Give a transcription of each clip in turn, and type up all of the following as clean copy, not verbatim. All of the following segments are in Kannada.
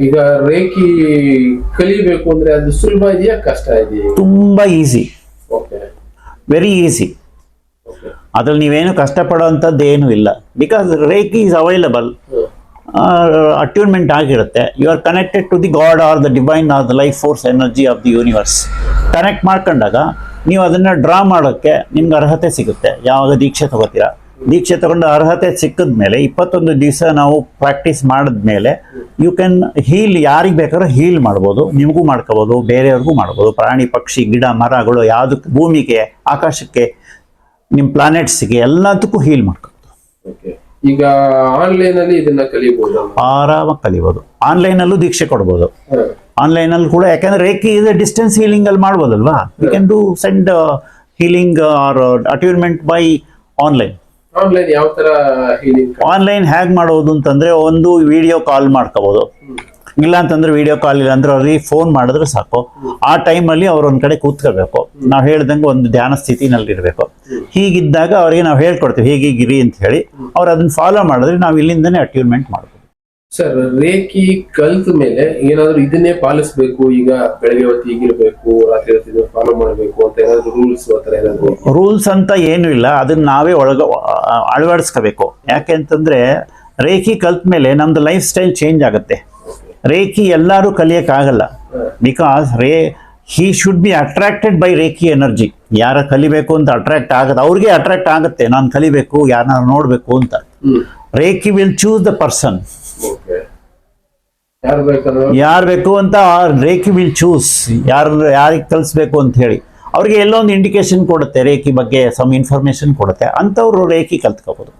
ಈಗ ರೇಖಿ ಕಲಿಬೇಕು ಅಂದ್ರೆ ಅದು ಸುಲಭ ಇದೆಯಾ ಕಷ್ಟ ಇದೆಯಾ? ತುಂಬಾ easy, okay very easy. Okay ಅದ್ರಲ್ಲಿ ನೀವೇನು ಕಷ್ಟಪಡೋವಂಥದ್ದು ಏನೂ ಇಲ್ಲ. Because reiki is available, attunement ಆಗಿರುತ್ತೆ. You are connected to the God or the divine or the life force energy of the universe. Connect ಮಾಡ್ಕೊಂಡಾಗ ನೀವು ಅದನ್ನು ಡ್ರಾ ಮಾಡೋಕ್ಕೆ ನಿಮ್ಗೆ ಅರ್ಹತೆ ಸಿಗುತ್ತೆ. ಯಾವಾಗ ದೀಕ್ಷೆ ತಗೋತೀರಾ, ದೀಕ್ಷೆ ತಗೊಂಡು ಅರ್ಹತೆ ಸಿಕ್ಕಿದ ಮೇಲೆ 21 ದಿವಸ ನಾವು ಪ್ರಾಕ್ಟೀಸ್ ಮಾಡಿದ್ಮೇಲೆ ಯು ಕ್ಯಾನ್ ಹೀಲ್. ಯಾರಿಗೆ ಬೇಕಾದ್ರೂ ಹೀಲ್ ಮಾಡ್ಬೋದು, ನಿಮಗೂ ಮಾಡ್ಕೋಬೋದು, ಬೇರೆಯವ್ರಿಗೂ ಮಾಡ್ಬೋದು. ಪ್ರಾಣಿ ಪಕ್ಷಿ ಗಿಡ ಮರಗಳು ಯಾವುದಕ್ಕೆ, ಭೂಮಿಗೆ, ಆಕಾಶಕ್ಕೆ, ನಿಮ್ಮ ಪ್ಲಾನೆಟ್ಸ್ಗೆ ಎಲ್ಲದಕ್ಕೂ ಹೀಲ್ ಮಾಡ್ಕೋಬೋದು. ಓಕೆ ಈಗ ಆನ್ಲೈನ್ ಅಲ್ಲಿ ಇದನ್ನ ಕಲಿಬಹುದು, ಆರಾಮಾಗಿ ಕಲಿಬೋದು. ಆನ್ಲೈನಲ್ಲೂ ದೀಕ್ಷೆ ಕೊಡ್ಬೋದು, ಆನ್ಲೈನಲ್ಲಿ ಕೂಡ. ಯಾಕಂದ್ರೆ ರೇಖಿ ಇದೆ ಡಿಸ್ಟೆನ್ಸ್ ಹೀಲಿಂಗ್ ಅಲ್ಲಿ ಮಾಡ್ಬೋದಲ್ವಾ. You can do send healing or attunement by online. Online ಯಾವ ತರ ಹೀಲಿಂಗ್? ಆನ್ಲೈನ್ ಹೇಗೆ ಮಾಡೋದು ಅಂತಂದ್ರೆ, ಒಂದು ವಿಡಿಯೋ ಕಾಲ್ ಮಾಡ್ಕೋಬಹುದು. ಇಲ್ಲ ಅಂತಂದ್ರೆ ವಿಡಿಯೋ ಕಾಲ್ ಇಲ್ಲ ಅಂದ್ರೆ ಅವ್ರಿಗೆ ಫೋನ್ ಮಾಡಿದ್ರೆ ಸಾಕು. ಆ ಟೈಮಲ್ಲಿ ಅವ್ರು ಒಂದ್ ಕಡೆ ಕೂತ್ಕೋಬೇಕು. ನಾವು ಹೇಳ್ದಂಗೆ ಒಂದು ಧ್ಯಾನ ಸ್ಥಿತಿನಲ್ಲಿ ಇರಬೇಕು. ಹೀಗಿದ್ದಾಗ ಅವ್ರಿಗೆ ನಾವು ಹೇಳ್ಕೊಡ್ತೀವಿ ಹೀಗಿರಿ ಅಂತ ಹೇಳಿ. ಅವ್ರು ಅದನ್ನ ಫಾಲೋ ಮಾಡಿದ್ರೆ ನಾವು ಇಲ್ಲಿಂದನೇ ಅಟ್ಯೂನ್ಮೆಂಟ್ ಮಾಡ್ಬೋದು. ಸರ್, ರೇಖಿ ಕಲ್ತ ಮೇಲೆ ಏನಾದ್ರು ಇದನ್ನೇ ಪಾಲಿಸ್ಬೇಕು, ಈಗ ಬೆಳಗ್ಗೆ ಹೊತ್ತು ಹೀಗಿರ್ಬೇಕು, ರಾತ್ರಿ ಹೊತ್ತು ಫಾಲೋ ಮಾಡಬೇಕು ಅಂತ ಏನಾದ್ರು ರೂಲ್ಸ್ ಆತರ ಏನಾದ್ರು? ರೂಲ್ಸ್ ಅಂತ ಏನು ಇಲ್ಲ, ಅದನ್ನ ನಾವೇ ಅಳವಡಿಸ್ಕೋಬೇಕು. ಯಾಕೆ ಅಂತಂದ್ರೆ ರೇಖಿ ಕಲ್ತ ಮೇಲೆ ನಮ್ದು ಲೈಫ್ ಸ್ಟೈಲ್ ಚೇಂಜ್ ಆಗುತ್ತೆ. ರೇಖಿ ಎಲ್ಲರೂ ಕಲಿಯಕ್ಕಾಗಲ್ಲ. Because he should be attracted by reiki energy. ಯಾರ ಕಲಿಬೇಕು ಅಂತ ಅಟ್ರಾಕ್ಟ್ ಆಗುತ್ತೆ, ಅವ್ರಿಗೆ ಅಟ್ರಾಕ್ಟ್ ಆಗುತ್ತೆ ನಾನು ಕಲಿಬೇಕು, ಯಾರನ್ನ ನೋಡ್ಬೇಕು ಅಂತ. Reiki will choose the person. ಯಾರು ಬೇಕು ಅಂತ ರೇಖಿ ವಿಲ್ ಚೂಸ್, ಯಾರಿಗೆ ಕಲಿಸ್ಬೇಕು ಅಂತ ಹೇಳಿ. ಅವ್ರಿಗೆ ಎಲ್ಲೊಂದು ಇಂಡಿಕೇಶನ್ ಕೊಡುತ್ತೆ, ರೇಖಿ ಬಗ್ಗೆ ಸಮ್ ಇನ್ಫಾರ್ಮೇಶನ್ ಕೊಡುತ್ತೆ. ಅಂಥವ್ರು ರೇಖಿ ಕಲ್ತ್ಕೋಬಹುದು.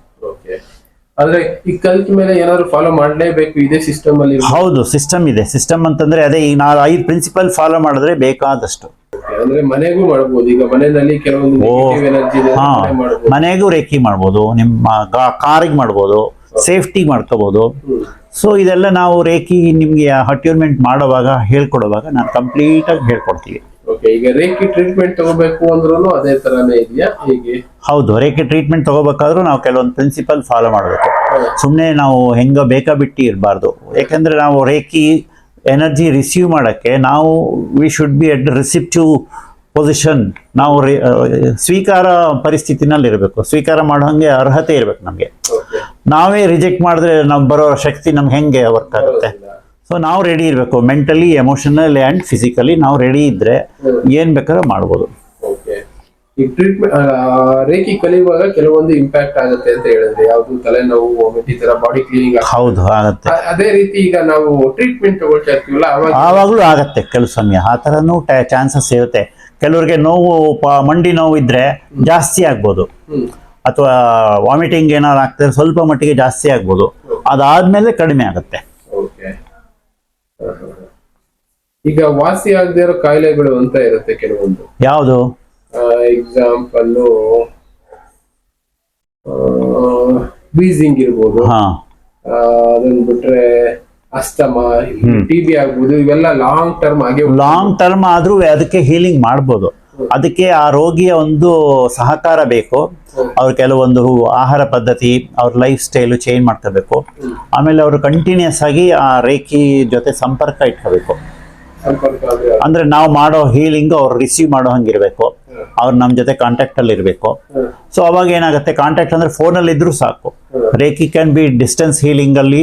ಆದ್ರೆ ಈ ಕಲ್ತ ಮೇಲೆ ಏನಾದ್ರು ಫಾಲೋ ಮಾಡಲೇಬೇಕು ಇದೇ ಸಿಸ್ಟಮ್ ಅಲ್ಲಿ? ಹೌದು, ಸಿಸ್ಟಮ್ ಇದೆ. ಸಿಸ್ಟಮ್ ಅಂತಂದ್ರೆ ಅದೇ, ಈಗ ನಾವು 5 ಪ್ರಿನ್ಸಿಪಲ್ ಫಾಲೋ ಮಾಡಿದ್ರೆ ಬೇಕಾದಷ್ಟು. ಅಂದ್ರೆ ಮನೆಗೂ ಮಾಡಬಹುದು. ಈಗ ಮನೆಯಲ್ಲಿ ಕೆಲವೊಂದು ಮನೆಗೂ ರೇಖಿ ಮಾಡ್ಬೋದು, ನಿಮ್ಮ ಕಾರಿಗೆ ಮಾಡ್ಬೋದು, ಸೇಫ್ಟಿ ಮಾಡ್ಕೋಬಹುದು. ಸೊ ಇದೆಲ್ಲ ನಾವು ರೇಖಿ ನಿಮ್ಗೆ ಅಟ್ಯೂನ್ಮೆಂಟ್ ಮಾಡುವಾಗ ಹೇಳ್ಕೊಡುವಾಗ ನಾನು ಕಂಪ್ಲೀಟ್ ಆಗಿ ಹೇಳ್ಕೊಡ್ತೀವಿ. ಈಗ ರೇಖಿ ಟ್ರೀಟ್ಮೆಂಟ್ ತಗೋಬೇಕು ಅಂದ್ರೂ ಅದೇ ತರಾನೇ ಇದೆಯಾ ಹೇಗೆ? ಹೌದು, ರೇಖಿ ಟ್ರೀಟ್ಮೆಂಟ್ ತಗೋಬೇಕಾದ್ರೂ ನಾವು ಕೆಲವೊಂದು ಪ್ರಿನ್ಸಿಪಲ್ ಫಾಲೋ ಮಾಡಬೇಕು. ಸುಮ್ಮನೆ ನಾವು ಹೆಂಗ ಬೇಕಾ ಬಿಟ್ಟು ಇರಬಾರ್ದು. ಯಾಕಂದ್ರೆ ನಾವು ರೇಖಿ ಎನರ್ಜಿ ರಿಸೀವ್ ಮಾಡೋಕ್ಕೆ ನಾವು we should be at ರಿಸಿಪ್ಟಿವ್ position. ನಾವು ಸ್ವೀಕಾರ ಪರಿಸ್ಥಿತಿನಲ್ಲಿ ಇರಬೇಕು. ಸ್ವೀಕಾರ ಮಾಡೋ ಹಂಗೆ ಅರ್ಹತೆ ಇರಬೇಕು ನಮಗೆ. ನಾವೇ ರಿಜೆಕ್ಟ್ ಮಾಡಿದ್ರೆ ನಾವು ಬರೋ ಶಕ್ತಿ ನಮ್ಗೆ ಹೆಂಗೆ ವರ್ಕ್ ಆಗುತ್ತೆ? ಸೊ ನಾವು ರೆಡಿ ಇರಬೇಕು, ಮೆಂಟಲಿ, ಎಮೋಷನಲ್ ಆ್ಯಂಡ್ ಫಿಸಿಕಲಿ ನಾವು ರೆಡಿ ಇದ್ರೆ ಏನ್ ಬೇಕಾದ್ರೂ ಮಾಡ್ಬೋದು. ಈ ಟ್ರೀಟ್ಮೆಂಟ್ ರೇಖಿ ಕಲಿಯುವಾಗ ಕೆಲವೊಂದು ಇಂಪ್ಯಾಕ್ಟ್ ಆಗುತ್ತೆ ಅಂತ ಹೇಳಿದ್ರೆ, ಯಾವುದು ತಲೆನೋವು, ವಾಮಿಟ್, ಈ ತರ ಬಾಡಿ ಕ್ಲೀನಿಂಗ್. ಹೌದು, ಆಗುತ್ತೆ. ಅದೇ ರೀತಿ ಈಗ ನಾವು ಟ್ರೀಟ್ಮೆಂಟ್ ತಗೊಳ್ತಾ ಇರ್ತೀವಲ್ಲ ಆವಾಗಲೂ ಆಗುತ್ತೆ. ಕೆಲವು ಸಮಯ ಆ ಥರನೂ ಚಾನ್ಸಸ್ ಇರುತ್ತೆ. ಕೆಲವರಿಗೆ ನೋವು, ಮಂಡಿ ನೋವು ಇದ್ರೆ ಜಾಸ್ತಿ ಆಗ್ಬೋದು, ಅಥವಾ ವಾಮಿಟಿಂಗ್ ಏನಾದ್ರು ಆಗ್ತದೆ ಸ್ವಲ್ಪ ಮಟ್ಟಿಗೆ ಜಾಸ್ತಿ ಆಗ್ಬೋದು. ಅದಾದ್ಮೇಲೆ ಕಡಿಮೆ ಆಗುತ್ತೆ. ಈಗ ವಾಸಿ ಆಗದೆ ಇರೋ ಕಾಯಿಲೆಗಳು ಅಂತ ಇರುತ್ತೆ ಕೆಲವೊಂದು. ಯಾವುದು? ಎಕ್ಸಾಂಪಲ್ ವೀಸಿಂಗ್ ಇರ್ಬೋದು, ಅದನ್ನ ಬಿಟ್ರೆ ಅಸ್ತಮಾ, ಟಿಬಿ ಆಗ್ಬೋದು. ಇವೆಲ್ಲ ಲಾಂಗ್ ಟರ್ಮ್ ಆದ್ರೂ ಅದಕ್ಕೆ ಹೀಲಿಂಗ್ ಮಾಡ್ಬೋದು. ಅದಕ್ಕೆ ಆ ರೋಗಿಯ ಒಂದು ಸಹಕಾರ ಬೇಕು. ಅವ್ರ ಕೆಲವೊಂದು ಆಹಾರ ಪದ್ಧತಿ, ಅವ್ರ ಲೈಫ್ ಸ್ಟೈಲು ಚೇಂಜ್ ಮಾಡ್ಕೋಬೇಕು. ಆಮೇಲೆ ಅವರು ಕಂಟಿನ್ಯೂಸ್ ಆಗಿ ಆ ರೇಖಿ ಜೊತೆ ಸಂಪರ್ಕ ಇಟ್ಕೋಬೇಕು. ಅಂದ್ರೆ ನಾವು ಮಾಡೋ ಹೀಲಿಂಗ್ ಅವ್ರು ರಿಸೀವ್ ಮಾಡೋ ಹಂಗಿರ್ಬೇಕು. ಅವ್ರು ನಮ್ಮ ಜೊತೆ ಕಾಂಟ್ಯಾಕ್ಟ್ ಅಲ್ಲಿ ಇರಬೇಕು. ಸೊ ಅವಾಗ ಏನಾಗುತ್ತೆ, ಕಾಂಟ್ಯಾಕ್ಟ್ ಅಂದ್ರೆ ಫೋನಲ್ಲಿ ಇದ್ರೂ ಸಾಕು. Reiki can be distance healing ಅಲ್ಲಿ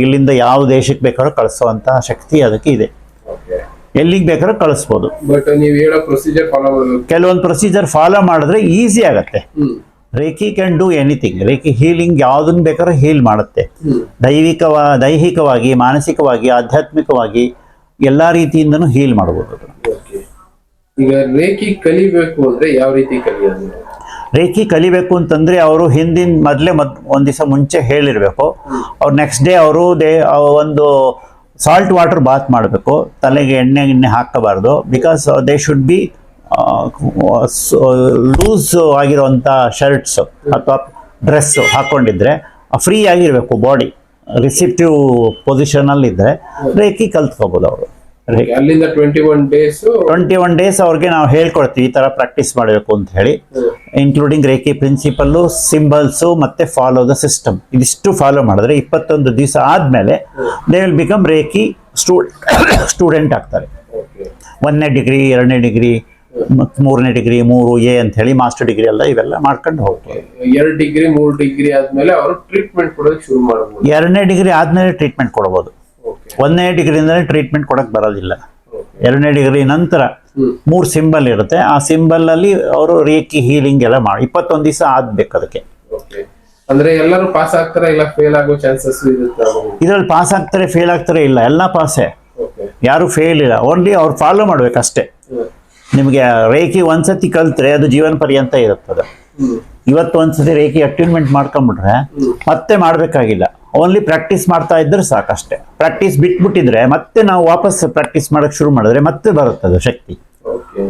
ಇಲ್ಲಿಂದ ಯಾವ ದೇಶಕ್ಕೆ ಬೇಕಾದ್ರೂ ಕಳಿಸುವಂತ ಶಕ್ತಿ ಅದಕ್ಕೆ ಇದೆ. ಎಲ್ಲಿಗೆ ಬೇಕಾದ್ರೂ ಕಳಿಸ್ಬೋದು. ಕೆಲವೊಂದು ಪ್ರೊಸೀಜರ್ ಫಾಲೋ ಮಾಡಿದ್ರೆ ಈಸಿ ಆಗತ್ತೆ. Reiki can do anything. Reiki healing ಯಾವ್ದನ್ನ ಬೇಕಾದ್ರೂ ಹೀಲ್ ಮಾಡುತ್ತೆ. ದೈಹಿಕವಾಗಿ, ಮಾನಸಿಕವಾಗಿ, ಆಧ್ಯಾತ್ಮಿಕವಾಗಿ ಎಲ್ಲಾ ರೀತಿಯಿಂದನೂ ಹೀಲ್ ಮಾಡಬಹುದು. ಈಗ ರೇಖಿ ಕಲಿಬೇಕು ಅಂದ್ರೆ ಯಾವ ರೀತಿ ಕಲಿಯೋದು? ರೇಖಿ ಕಲಿಬೇಕು ಅಂತಂದ್ರೆ ಅವರು ಮೊದಲೇ ಒಂದ್ ದಿವಸ ಮುಂಚೆ ಹೇಳಿರ್ಬೇಕು. ಅವ್ರು ನೆಕ್ಸ್ಟ್ ಡೇ ಅವರು ಒಂದು ಸಾಲ್ಟ್ ವಾಟರ್ ಬಾತ್ ಮಾಡಬೇಕು. ತಲೆಗೆ ಎಣ್ಣೆ ಹಾಕಬಾರ್ದು. Because they should be loose ಆಗಿರುವಂತ ಶರ್ಟ್ಸ್ ಅಥವಾ ಡ್ರೆಸ್ ಹಾಕೊಂಡಿದ್ರೆ ಫ್ರೀ ಆಗಿರ್ಬೇಕು. ಬಾಡಿ ರಿಸಿಪ್ಟಿವ್ ಪೊಸಿಷನ್ ಅಲ್ಲಿ ಇದ್ರೆ ರೇಖಿ ಕಲ್ತ್ಕೋಬಹುದು ಅವರು. ಅಲ್ಲಿಂದ 21 ಡೇಸ್ ಅವ್ರಿಗೆ ನಾವು ಹೇಳ್ಕೊಡ್ತೀವಿ ಈ ತರ ಪ್ರಾಕ್ಟೀಸ್ ಮಾಡಬೇಕು ಅಂತ ಹೇಳಿ. ಇನ್ಕ್ಲೂಡಿಂಗ್ ರೇಖಿ ಪ್ರಿನ್ಸಿಪಲ್, ಸಿಂಬಲ್ಸ್ ಮತ್ತೆ ಫಾಲೋ ದ ಸಿಸ್ಟಮ್. ಇದಿಷ್ಟು ಫಾಲೋ ಮಾಡಿದ್ರೆ 21 ದಿವಸ ಆದ್ಮೇಲೆ they will become reiki student ಆಗ್ತಾರೆ. ಓಕೆ 1ನೇ ಡಿಗ್ರಿ 2ನೇ ಡಿಗ್ರಿ ಮತ್ತು 3ನೇ ಡಿಗ್ರಿ 3A ಅಂತ ಹೇಳಿ ಮಾಸ್ಟರ್ ಡಿಗ್ರಿ ಎಲ್ಲ ಇವೆಲ್ಲ ಮಾಡ್ಕೊಂಡು ಹೋಗ್ತಾರೆ. 2 ಡಿಗ್ರಿ 3 ಡಿಗ್ರಿ ಆದ್ಮೇಲೆ ಅವರು ಟ್ರೀಟ್ಮೆಂಟ್ ಕೊಡೋಕೆ ಶುರು ಮಾಡಬಹುದು. 2ನೇ ಡಿಗ್ರಿ ಆದ್ಮೇಲೆ ಟ್ರೀಟ್ಮೆಂಟ್ ಕೊಡ್ಬೋದು. ಓಕೆ 1ನೇ ಡಿಗ್ರಿಯಿಂದಲೇ ಟ್ರೀಟ್ಮೆಂಟ್ ಕೊಡಕ್ ಬರೋದಿಲ್ಲ. ಓಕೆ 2ನೇ ಡಿಗ್ರಿ ನಂತರ 3 ಸಿಂಬಲ್ ಇರುತ್ತೆ. ಆ ಸಿಂಬಲ್ ಅಲ್ಲಿ ಅವರು ರೇಖಿ ಹೀಲಿಂಗ್ ಎಲ್ಲ ಮಾಡಿ 21 ದಿವಸ ಆಗ್ಬೇಕು ಅದಕ್ಕೆ. ಓಕೆ ಅಂದ್ರೆ ಎಲ್ಲರೂ ಪಾಸ್ ಆಗ್ತಾರ ಇಲ್ಲ ಫೇಲ್ ಆಗೋ ಚಾನ್ಸಸ್ ಇರುತ್ತೆ? ಇದ್ರಲ್ಲಿ ಪಾಸ್ ಆಗ್ತಾರೆ ಫೇಲ್ ಆಗ್ತಾರೆ ಇಲ್ಲ, ಎಲ್ಲ ಪಾಸೇ, ಓಕೆ ಯಾರು ಫೇಲ್ ಇಲ್ಲ. ಓನ್ಲಿ ಅವ್ರು ಫಾಲೋ ಮಾಡ್ಬೇಕಷ್ಟೇ. ನಿಮಗೆ ರೇಖಿ ಒಂದ್ಸತಿ ಕಲ್ತ್ರೆ ಅದು ಜೀವನ ಪರ್ಯಂತ ಇರುತ್ತದೆ. ಇವತ್ತು ಒಂದ್ಸತಿ ರೇಖಿ ಅಟ್ಯೂನ್ಮೆಂಟ್ ಮಾಡ್ಕೊಂಡ್ಬಿಟ್ರೆ ಮತ್ತೆ ಮಾಡ್ಬೇಕಾಗಿಲ್ಲ. ಓನ್ಲಿ ಪ್ರಾಕ್ಟೀಸ್ ಮಾಡ್ತಾ ಇದ್ರೆ ಸಾಕಷ್ಟೇ. ಪ್ರಾಕ್ಟೀಸ್ ಬಿಟ್ಬಿಟ್ಟಿದ್ರೆ ಮತ್ತೆ ನಾವು ವಾಪಸ್ ಪ್ರಾಕ್ಟೀಸ್ ಮಾಡಕ್ ಶುರು ಮಾಡಿದ್ರೆ ಮತ್ತೆ ಬರುತ್ತದೆ ಶಕ್ತಿ. ಓಕೆ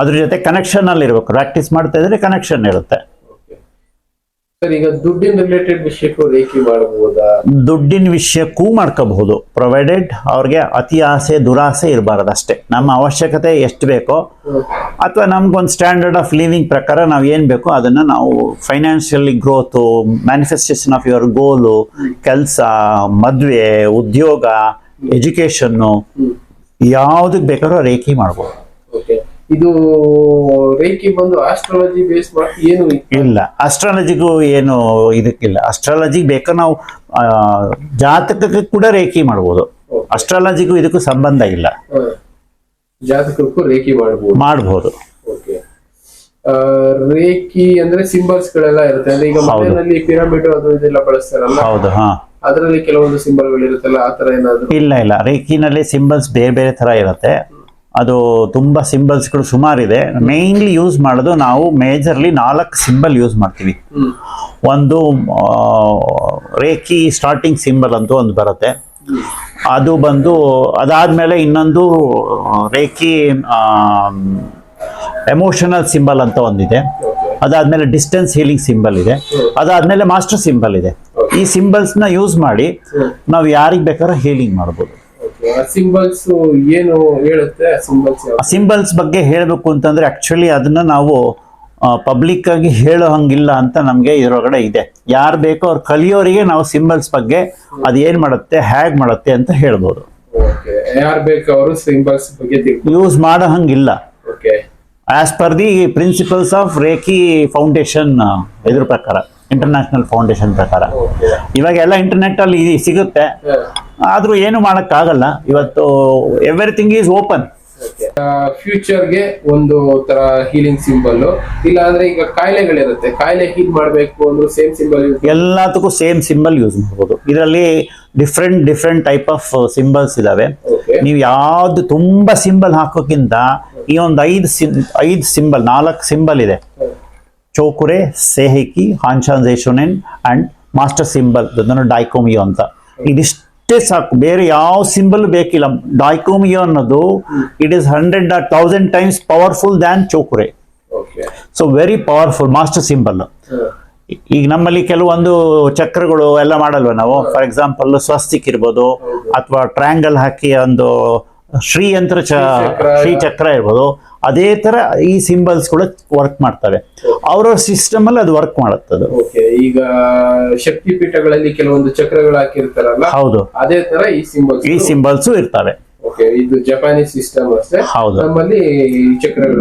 ಅದ್ರ ಜೊತೆ ಕನೆಕ್ಷನ್ ಅಲ್ಲಿ ಇರ್ಬೇಕು. ಪ್ರಾಕ್ಟೀಸ್ ಮಾಡ್ತಾ ಇದ್ರೆ ಕನೆಕ್ಷನ್ ಇರುತ್ತೆ. ಸರ್ ಈಗ ದುಡ್ಡಿನ ರಿಲೇಟೆಡ್ ವಿಷಯಕ್ಕೂ ರೇಖಿ ಮಾಡಬಹುದಾ? ದುಡ್ಡಿನ ವಿಷಯಕ್ಕೂ ಮಾಡ್ಕೋಬಹುದು, ಪ್ರೊವೈಡೆಡ್ ಅವ್ರಿಗೆ ಅತಿ ಆಸೆ ದುರಾಸೆ ಇರಬಾರ್ದು ಅಷ್ಟೇ. ನಮ್ಮ ಅವಶ್ಯಕತೆ ಎಷ್ಟು ಬೇಕೋ ಅಥವಾ ನಮ್ಗೊಂದು ಸ್ಟ್ಯಾಂಡರ್ಡ್ ಆಫ್ ಲಿವಿಂಗ್ ಪ್ರಕಾರ ನಾವು ಏನ್ ಬೇಕೋ ಅದನ್ನ ನಾವು financially growth, manifestation of your goal, ಕೆಲಸ, ಮದ್ವೆ, ಉದ್ಯೋಗ, ಎಜುಕೇಶನ್ನು, ಯಾವ್ದಕ್ ಬೇಕಾದ್ರೂ ರೇಖಿ ಮಾಡ್ಬೋದು. ಓಕೆ ಇದು ರೇಖಿ ಬಂದು ಆಸ್ಟ್ರಾಲಜಿ ಬೇಸ್ ಮಾಡಿ ಏನು ಇಲ್ಲ, ಅಸ್ಟ್ರಾಲಜಿಗೂ ಏನು ಇದಕ್ಕಿಲ್ಲ. ಅಸ್ಟ್ರಾಲಜಿ ಬೇಕಾದ್ರೆ ನಾವು ಜಾತಕಕ್ಕೆ ಕೂಡ ರೇಖಿ ಮಾಡ್ಬೋದು. ಅಸ್ಟ್ರಾಲಜಿಗೂ ಇದಕ್ಕೂ ಸಂಬಂಧ ಇಲ್ಲ, ಜಾತಕಕ್ಕೂ ರೇಖಿ ಮಾಡ್ಬೋದು. ಓಕೆ ರೇಖಿ ಅಂದ್ರೆ ಸಿಂಬಲ್ಸ್ ಗಳೆಲ್ಲ ಇರುತ್ತೆ. ಅಂದ್ರೆ ಈಗ ಮನೆಯಲ್ಲಿ ಪಿರಮಿಡ್ ಅದು ಇದೆಲ್ಲ ಬಳಸ್ತಾರಲ್ಲ, ಹೌದು. ಹಾ, ಅದರಲ್ಲಿ ಕೆಲವೊಂದು ಸಿಂಬಲ್ ಗಳು ಇರುತ್ತಲ್ಲ, ಆತರ ಏನಾದ್ರು? ಇಲ್ಲ, ರೇಖಿನಲ್ಲಿ ಸಿಂಬಲ್ಸ್ ಬೇರೆ ಬೇರೆ ತರ ಇರುತ್ತೆ. ಅದು ತುಂಬಾ ಸಿಂಬಲ್ಸ್ಗಳು ಸುಮಾರಿದೆ. ಮೇನ್ಲಿ ಯೂಸ್ ಮಾಡೋದು ನಾವು ಮೇಜರ್ಲಿ 4 ಸಿಂಬಲ್ ಯೂಸ್ ಮಾಡ್ತೀವಿ. ಒಂದು ರೇಖಿ ಸ್ಟಾರ್ಟಿಂಗ್ ಸಿಂಬಲ್ ಅಂತೂ ಒಂದು ಬರುತ್ತೆ. ಅದು ಬಂದು ಅದಾದ್ಮೇಲೆ ಇನ್ನೊಂದು ರೇಖಿ ಎಮೋಷನಲ್ ಸಿಂಬಲ್ ಅಂತ ಒಂದಿದೆ. ಅದಾದ್ಮೇಲೆ ಡಿಸ್ಟೆನ್ಸ್ ಹೀಲಿಂಗ್ ಸಿಂಬಲ್ ಇದೆ. ಅದಾದ್ಮೇಲೆ ಮಾಸ್ಟರ್ ಸಿಂಬಲ್ ಇದೆ. ಈ ಸಿಂಬಲ್ಸ್ ನ ಯೂಸ್ ಮಾಡಿ ನಾವು ಯಾರಿಗ್ ಬೇಕಾದ್ರೂ ಹೀಲಿಂಗ್ ಮಾಡ್ಬೋದು. ಸಿಂಬಲ್ಸ್ ಏನು ಹೇಳುತ್ತೆ? ಸಿಂಬಲ್ಸ್ ಬಗ್ಗೆ ಹೇಳಬೇಕು ಅಂತಂದ್ರೆ ಆಕ್ಚುಲಿ ಅದನ್ನ ನಾವು ಪಬ್ಲಿಕ್ ಆಗಿ ಹೇಳೋ ಹಂಗಿಲ್ಲ ಅಂತ ನಮ್ಗೆ ಇದ್ರೊಳಗಡೆ ಇದೆ. ಯಾರು ಬೇಕೋ ಅವ್ರು ಕಲಿಯೋರಿಗೆ ನಾವು ಸಿಂಬಲ್ಸ್ ಬಗ್ಗೆ ಅದು ಏನ್ ಮಾಡುತ್ತೆ, ಹೇಗ್ ಮಾಡುತ್ತೆ ಅಂತ ಹೇಳ್ಬೋದು. ಯಾರು ಬೇಕೋ ಅವರು ಸಿಂಬಲ್ಸ್ ಬಗ್ಗೆ ಯೂಸ್ ಮಾಡೋ ಹಂಗಿಲ್ಲ. Okay as per the principles of reiki foundation ಇದ್ರ ಪ್ರಕಾರ, ಇಂಟರ್ನ್ಯಾಷನಲ್ ಫೌಂಡೇಶನ್ ಪ್ರಕಾರ. ಇವಾಗ ಎಲ್ಲ ಇಂಟರ್ನೆಟ್ ಅಲ್ಲಿ ಸಿಗುತ್ತೆ, ಆದ್ರೂ ಏನು ಮಾಡಕ್ಕಾಗಲ್ಲ. ಇವತ್ತು ಎವ್ರಿಥಿಂಗ್ ಈಸ್ ಓಪನ್. ಫ್ಯೂಚರ್ಗೆ ಒಂದು ತರ ಹೀಲಿಂಗ್ ಸಿಂಬಲ್ ಇಲ್ಲ ಅಂದ್ರೆ ಈಗ ಕಾಯಿಲೆಗಳಿರುತ್ತೆ, ಕಾಯಿಲೆ ಹೀಲ್ ಮಾಡಬೇಕು ಅಂದ್ರೆ ಸೇಮ್ ಸಿಂಬಲ್ ಎಲ್ಲದಕ್ಕೂ ಸೇಮ್ ಸಿಂಬಲ್ ಯೂಸ್ ಮಾಡಬಹುದು. ಇದರಲ್ಲಿ ಡಿಫ್ರೆಂಟ್ ಟೈಪ್ ಆಫ್ ಸಿಂಬಲ್ಸ್ ಇದಾವೆ. ನೀವು ಯಾವ್ದು ತುಂಬಾ ಸಿಂಬಲ್ ಹಾಕೋಕ್ಕಿಂತ ಈ ಒಂದು 5 ಸಿಂಬಲ್ 4 ಸಿಂಬಲ್ ಇದೆ. Cho Ku Rei, Sei He Ki, Hon Sha Ze Sho Nen and master symbol Dai Ko Myo ಅಂತ. ಇದಿಷ್ಟೇ ಸಾಕು, ಬೇರೆ ಯಾವ ಸಿಂಬಲ್ ಬೇಕಿಲ್ಲ. ಡೈಕೋಮಿಯೋ ಅನ್ನೋದು it is 100 or 1000 times powerful than Cho Ku Rei. So very powerful master symbol. ಈಗ ನಮ್ಮಲ್ಲಿ ಕೆಲವೊಂದು ಚಕ್ರಗಳು ಎಲ್ಲ ಮಾಡಲ್ವ ನಾವು. ಫಾರ್ ಎಕ್ಸಾಂಪಲ್ ಸ್ವಸ್ತಿಕ್ ಇರ್ಬೋದು, ಅಥವಾ ಟ್ರಯಾಂಗಲ್ ಹಾಕಿ ಒಂದು ಶ್ರೀ ಚಕ್ರ ಇರ್ಬೋದು. ಅದೇ ತರ ಈ ಸಿಂಬಲ್ಸ್ ಕೂಡ ವರ್ಕ್ ಮಾಡ್ತವೆ. ಅವ್ರ ಸಿಸ್ಟಮ್ ಅಲ್ಲಿ ಅದು ವರ್ಕ್ ಮಾಡುತ್ತದೆ. ಈಗ ಶಕ್ತಿ ಪೀಠಗಳಲ್ಲಿ ಕೆಲವೊಂದು ಚಕ್ರಗಳು ಹಾಕಿರ್ತಾರಲ್ಲ, ಹೌದು, ಅದೇ ತರ ಈ ಸಿಂಬಲ್ಸ್ ಇರ್ತವೆ. ಇದು ಜಪಾನೀಸ್ ಸಿಸ್ಟಮ್ ಅಷ್ಟೇ. ಹೌದು,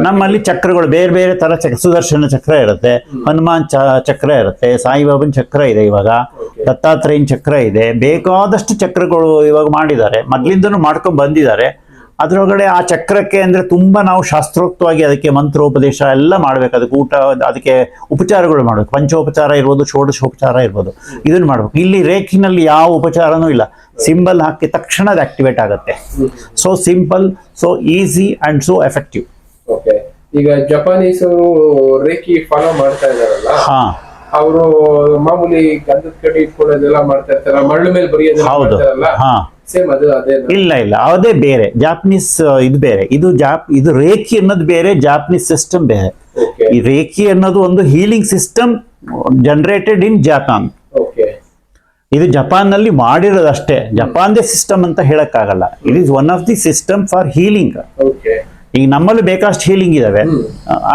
ನಮ್ಮಲ್ಲಿ ಚಕ್ರಗಳು ಬೇರೆ ಬೇರೆ ತರ ಸುದರ್ಶನ ಚಕ್ರ ಇರುತ್ತೆ, ಹನುಮಾನ್ ಚಕ್ರ ಇರುತ್ತೆ, ಸಾಯಿಬಾಬನ್ ಚಕ್ರ ಇದೆ, ಇವಾಗ ದತ್ತಾತ್ರೇಯನ್ ಚಕ್ರ ಇದೆ. ಬೇಕಾದಷ್ಟು ಚಕ್ರಗಳು ಇವಾಗ ಮಾಡಿದ್ದಾರೆ, ಮೊದ್ಲಿಂದನೂ ಮಾಡ್ಕೊಂಡ್ ಬಂದಿದ್ದಾರೆ. ಅದ್ರೊಳಗಡೆ ಆ ಚಕ್ರಕ್ಕೆ ಅಂದ್ರೆ ತುಂಬಾ ನಾವು ಶಾಸ್ತ್ರೋಕ್ತವಾಗಿ ಅದಕ್ಕೆ ಮಂತ್ರೋಪದೇಶ ಎಲ್ಲ ಮಾಡ್ಬೇಕು. ಅದಕ್ಕೆ ಊಟ, ಅದಕ್ಕೆ ಉಪಚಾರಗಳು ಮಾಡ್ಬೇಕು. ಪಂಚೋಪಚಾರ ಇರ್ಬೋದು, ಷೋಡಶೋಪಚಾರ ಇರ್ಬೋದು, ಇದನ್ನ ಮಾಡ್ಬೇಕು. ಇಲ್ಲಿ ರೇಖಿನಲ್ಲಿ ಯಾವ ಉಪಚಾರನೂ ಇಲ್ಲ. ಸಿಂಬಲ್ ಹಾಕಿ ತಕ್ಷಣ ಅದು ಆಕ್ಟಿವೇಟ್ ಆಗುತ್ತೆ. So simple, so easy and so effective. ಈಗ ಜಪಾನೀಸ್ ಅವರು ರೇಖಿ ಫಾಲೋ ಮಾಡ್ತಾ ಇದಾರಲ್ಲ, ಅವರು ಮಾಮೂಲಿ ಗಂಧದ ಕಡ್ಡಿ ಇಟ್ಕೊಳ್ಳೋದೆಲ್ಲ ಮಾಡ್ತಾ ಇರ್ತಾರ, ಮರಳು ಮೇಲೆ ಬರೆಯೋದೆಲ್ಲ ಸೇಮ್ ಅದು ಅದೇ? ಇಲ್ಲ, ಅದೇ ಬೇರೆ. ಜಾಪನೀಸ್ ಇದು ಬೇರೆ. ಇದು ರೇಖಿ ಅನ್ನೋದು ಬೇರೆ, ಜಾಪನೀಸ್ ಸಿಸ್ಟಮ್ ಬೇರೆ. ಈ ರೇಖಿ ಅನ್ನೋದು ಒಂದು healing system generated in Japan. ಇದು ಜಪಾನ್ ನಲ್ಲಿ ಮಾಡಿರೋದಷ್ಟೇ. ಜಪಾನ್ದೇ ಸಿಸ್ಟಮ್ ಅಂತ ಹೇಳಕ್ಕಾಗಲ್ಲ. It is one of the system for healing. ಈಗ ನಮ್ಮಲ್ಲಿ ಬೇಕಾಷ್ಟು ಹೀಲಿಂಗ್ ಇದಾವೆ,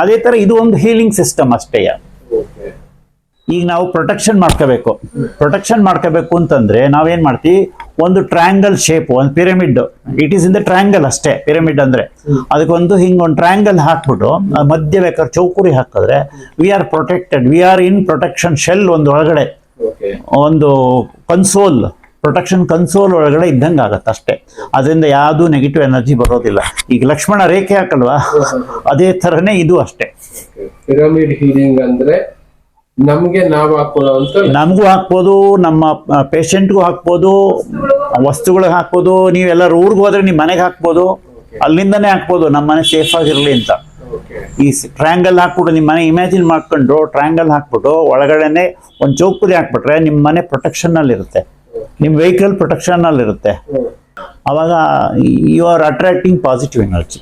ಅದೇ ತರ ಇದು ಒಂದು ಹೀಲಿಂಗ್ ಸಿಸ್ಟಮ್ ಅಷ್ಟೇ. ಈಗ ನಾವು ಪ್ರೊಟೆಕ್ಷನ್ ಮಾಡ್ಕೋಬೇಕು ಅಂತಂದ್ರೆ ನಾವೇನ್ ಮಾಡ್ತೀವಿ, ಒಂದು ಟ್ರಯಾಂಗಲ್ ಶೇಪ್, ಒಂದು pyramid, it is in the triangle ಅಷ್ಟೇ. ಪಿರಮಿಡ್ ಅಂದ್ರೆ ಅದಕ್ಕೊಂದು ಹಿಂಗೊಂದು ಟ್ರಯಾಂಗಲ್ ಹಾಕ್ಬಿಟ್ಟು ಮಧ್ಯ ಬೇಕಾದ್ರೆ ಚೌಕುರಿ ಹಾಕಿದ್ರೆ we are protected, we are in protection shell. ಒಂದು ಒಳಗಡೆ ಒಂದು ಕನ್ಸೋಲ್, ಪ್ರೊಟೆಕ್ಷನ್ ಕನ್ಸೋಲ್ ಒಳಗಡೆ ಇದ್ದಂಗೆ ಆಗತ್ತೆ ಅಷ್ಟೇ. ಅದರಿಂದ ಯಾವುದು ನೆಗೆಟಿವ್ ಎನರ್ಜಿ ಬರೋದಿಲ್ಲ. ಈಗ ಲಕ್ಷ್ಮಣ ರೇಖೆ ಹಾಕಲ್ವಾ, ಅದೇ ಥರನೇ ಇದು ಅಷ್ಟೇ. ಪಿರಮಿಡ್ ಹೀಲಿಂಗ್ ಅಂದ್ರೆ ನಮ್ಗೆ ನಾವು ಹಾಕೋದು ಅಂತ, ನಮಗೂ ಹಾಕ್ಬೋದು, ನಮ್ಮ ಪೇಷಂಟ್ಗೂ ಹಾಕ್ಬೋದು, ವಸ್ತುಗಳಿಗೆ ಹಾಕ್ಬೋದು. ನೀವೆಲ್ಲರೂ ಊರಿಗೆ ಹೋದ್ರೆ ನಿಮ್ಮ ಮನೆಗೆ ಹಾಕ್ಬೋದು, ಅಲ್ಲಿಂದನೇ ಹಾಕ್ಬೋದು, ನಮ್ಮ ಮನೆ ಸೇಫ್ ಆಗಿರ್ಲಿ ಅಂತ. ಈ ಟ್ರಯಾಂಗಲ್ ಹಾಕ್ಬಿಟ್ಟು ನಿಮ್ಮ ಮನೆ ಇಮ್ಯಾಜಿನ್ ಮಾಡ್ಕೊಂಡು ಟ್ರಯಾಂಗಲ್ ಹಾಕ್ಬಿಟ್ಟು ಒಳಗಡೆನೆ ಒಂದು ಚೌಕುರಿ ಹಾಕ್ಬಿಟ್ರೆ ನಿಮ್ಮ ಮನೆ ಪ್ರೊಟೆಕ್ಷನ್ ಅಲ್ಲಿ ಇರುತ್ತೆ, ನಿಮ್ಮ ವೆಹಿಕಲ್ ಪ್ರೊಟೆಕ್ಷನ್ ಅಲ್ಲಿ ಇರುತ್ತೆ. ಅವಾಗ you are attracting positive energy.